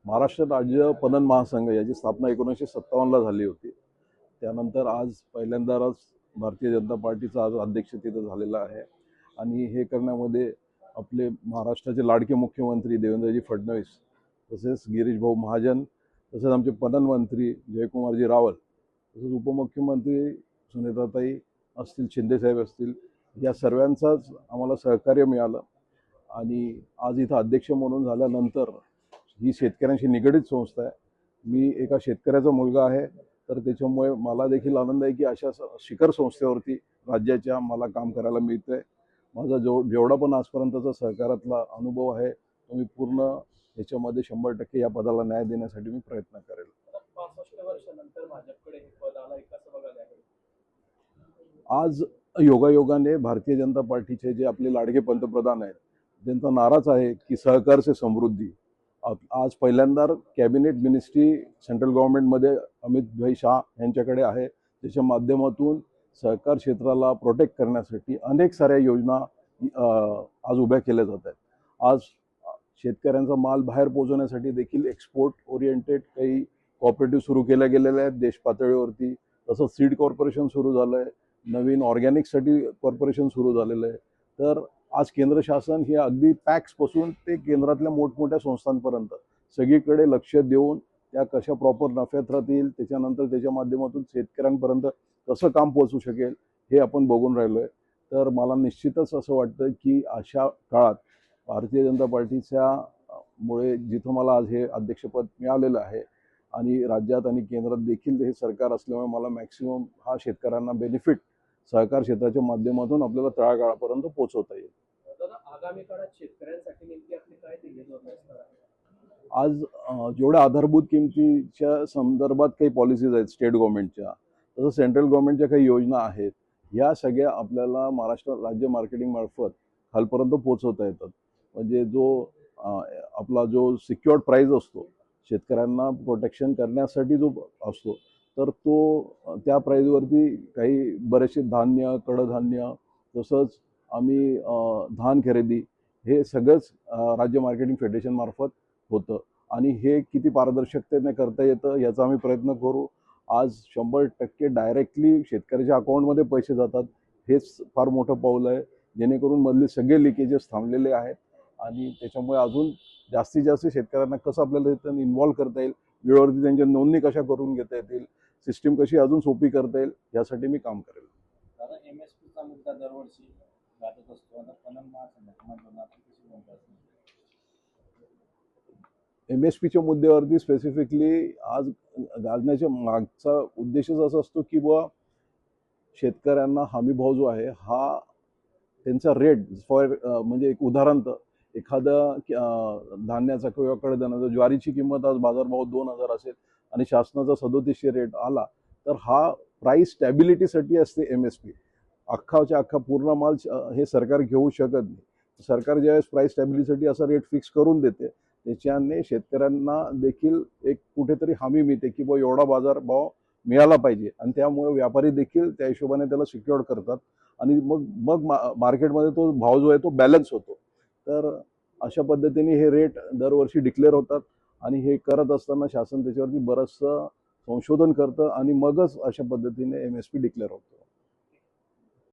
महाराष्ट्र राज्य पणन महासंघ याची स्थापना 1957ला झाली होती. त्यानंतर आज पहिल्यांदाच भारतीय जनता पार्टीचा आज अध्यक्ष तिथं झालेला आहे आणि हे करण्यामध्ये आपले महाराष्ट्राचे लाडके मुख्यमंत्री देवेंद्रजी फडणवीस, तसेच गिरीश भाऊ महाजन, तसेच आमचे पणन मंत्री जयकुमारजी रावल, तसेच उपमुख्यमंत्री सुनेत्राताई असतील, शिंदेसाहेब असतील, या सर्वांचाच आम्हाला सहकार्य मिळालं. आणि आज इथं अध्यक्ष म्हणून झाल्यानंतर ही शेतकऱ्यांशी निगडीत संस्था आहे. मी एका शेतकऱ्याचा मुलगा आहे, तर त्याच्यामुळे मला देखील आनंद आहे की अशा शिखर संस्थेवरती राज्याच्या मला काम करायला मिळतंय. माझा जेवढा पण आजपर्यंतचा सहकारातला अनुभव आहे तो मी पूर्ण ह्याच्यामध्ये 100% या पदाला न्याय देण्यासाठी मी प्रयत्न करेल. 65 वर्षानंतर भाजपकडे हे पद आलं, कसं बघायला आहे? आज योगायोगाने भारतीय जनता पार्टीचे जे आपले लाडके पंतप्रधान आहेत, त्यांचा नाराच आहे की सहकार से समृद्धी. आज पहिल्यांदा कॅबिनेट मिनिस्ट्री सेंट्रल गव्हर्नमेंटमध्ये अमित भाई शाह यांच्याकडे आहे, त्याच्या माध्यमातून सहकार क्षेत्राला प्रोटेक्ट करण्यासाठी अनेक साऱ्या योजना आज उभ्या केल्या जात आहेत. आज शेतकऱ्यांचा माल बाहेर पोहोचवण्यासाठी देखील एक्सपोर्ट ओरिएंटेड काही कॉपरेटिव्ह सुरू केल्या गेलेल्या आहेत देश पातळीवरती. तसंच सीड कॉर्पोरेशन सुरू झालं आहे, नवीन ऑर्गॅनिकसाठी कॉर्पोरेशन सुरू झालेलं आहे. तर आज केंद्र शासन हे अगदी पॅक्सपासून ते केंद्रातल्या मोठमोठ्या संस्थांपर्यंत सगळीकडे लक्ष देऊन त्या कशा प्रॉपर नफ्यात राहतील, त्याच्यानंतर त्याच्या माध्यमातून शेतकऱ्यांपर्यंत कसं काम पोहोचू शकेल हे आपण बघून राहिलो आहे. तर मला निश्चितच असं वाटतं की अशा काळात भारतीय जनता पार्टीच्या मुळे जिथं मला आज हे अध्यक्षपद मिळालेलं आहे आणि राज्यात आणि केंद्रात देखील हे सरकार असल्यामुळे मला मॅक्सिमम हा शेतकऱ्यांना बेनिफिट सहकार क्षेत्राच्या माध्यमातून आपल्याला तळागाळापर्यंत पोहोचवता येईल. दादा, आगामी काळात शेतकऱ्यांसाठी नेमकी आपली काय ध्येय असणार आहे? आज जेवढ्या आधारभूत किमतीच्या संदर्भात काही पॉलिसीज आहेत स्टेट गव्हर्नमेंटच्या, तसं सेंट्रल गव्हर्नमेंटच्या काही योजना आहेत, ह्या सगळ्या आपल्याला महाराष्ट्र राज्य मार्केटिंग मार्फत खालपर्यंत पोहोचवता येतात. म्हणजे आपला जो सिक्युअर्ड प्राईज असतो, शेतकऱ्यांना प्रोटेक्शन करण्यासाठी जो असतो, तर तो त्या प्राईजवरती काही बरेचसे धान्य, कडधान्य, तसंच आम्ही धान खरेदी हे सगळंच राज्य मार्केटिंग फेडरेशन मार्फत होतं आणि हे किती पारदर्शकतेने करता येतं याचा आम्ही प्रयत्न करू. आज 100% डायरेक्टली शेतकऱ्याच्या अकाउंटमध्ये पैसे जातात, हेच फार मोठं पाऊल आहे, जेणेकरून मधले सगळे लिकेजेस थांबलेले आहेत. आणि त्याच्यामुळे अजून जास्तीत जास्त शेतकऱ्यांना कसं आपल्याला त्यातून इन्व्हॉल्व करता येईल, वेळेवरती त्यांच्या नोंदणी कशा करून घेता येतील, सिस्टीम कशी अजून सोपी करता येईल, यासाठी मी काम करेल. दादा, MSPचा मुद्दा दरवर्षी गाजत असतो. आता पणन महासंघाच्या माध्यमातून कशी भूमिका असते? MSPच्या मुद्द्यावरती स्पेसिफिकली आज गाजण्याच्या मागचा उद्देशच असा असतो की बुवा शेतकऱ्यांना हमीभाव जो आहे हा त्यांचा रेट म्हणजे एक उदाहरण, एखादा धान्याचा किंवा कडधान्याचा ज्वारीची किंमत आज बाजारभाव 2000 असेल आणि शासनाचा 3700 रेट आला, तर हा प्राईस स्टॅबिलिटीसाठी असते MSP. अख्खाच्या अख्खा पूर्ण माल हे सरकार घेऊ शकत नाही. सरकार ज्यावेळेस प्राईस स्टॅबिलिटीसाठी असा रेट फिक्स करून देते, त्याच्याने शेतकऱ्यांना देखील एक कुठेतरी हमी मिळते की बुवा एवढा बाजारभाव मिळाला पाहिजे आणि त्यामुळे व्यापारी देखील त्या हिशोबाने त्याला सिक्युअर्ड करतात आणि मग मग मार्केटमध्ये तो भाव जो आहे तो बॅलन्स होतो. तर अशा पद्धतीने हे रेट दरवर्षी डिक्लेअर होतात आणि हे करत असताना शासन त्याच्यावरती बरंचसं संशोधन करतं आणि मगच अशा पद्धतीने MSP डिक्लेअर होतं.